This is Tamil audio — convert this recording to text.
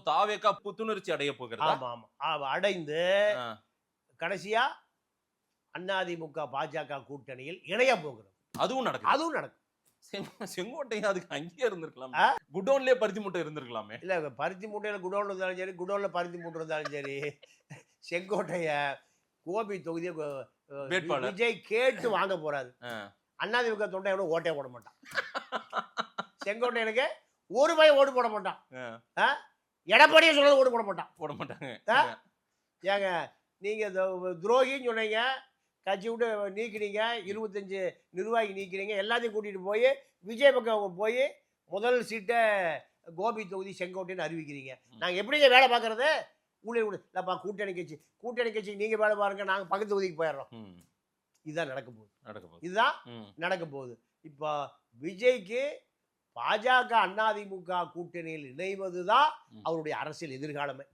தாவேக்கா புத்துணர்ச்சி அடைய போகிறதா? ஆமா ஆமா அடைந்து கடைசியா அதிமுக பாஜக கூட்டணியில் இணைய போகிறது. அதுவும் நடக்கும். செங்கோட்டையன் அதுக்கு அங்கேயே இருந்திருக்கலாம். குடோன்லயே பருத்தி மூட்டை இருந்திருக்கலாமே. இல்ல பருத்தி மூட்டையில குடோன்ல இருந்தாலும் சரி, குடோன்ல பருத்தி மூட்டை இருந்தாலும் சரி, செங்கோட்டைய கோபி தொகுதியை வேட்பாளர் விஜய் கேட்டு வாங்க போறாரு. அதிமுக தொண்டை எவ்வளவு ஓட்டே போட மாட்டான். செங்கோட்டையனுக்கு ஒரு பையன் ஓட்டு போட மாட்டான். எடப்பாடியே சொல்றது ஓட்டு போட மாட்டாங்க. ஏங்க நீங்க துரோகின்னு சொன்னீங்க, கட்சி விட்டு நீக்கினீங்க, 25 நிர்வாகி நீக்கிறீங்க, எல்லாத்தையும் கூட்டிட்டு போய் விஜய் பக்கம் போய் முதல் சீட்டை கோபி தொகுதி செங்கோட்டைன்னு அறிவிக்கிறீங்க. நாங்கள் எப்படிங்க வேலை பார்க்கறது? ஊழியர் இல்லப்பா கூட்டணி கட்சி நீங்க வேலை பாருங்க, நாங்கள் பக்கத்து தொகுதிக்கு போயிடுறோம். இதுதான் இதுதான் நடக்க போகுது. இப்போ விஜய்க்கு பாஜக அதிமுக கூட்டணியில் இணைவதுதான் அவருடைய அரசியல் எதிர்காலமே.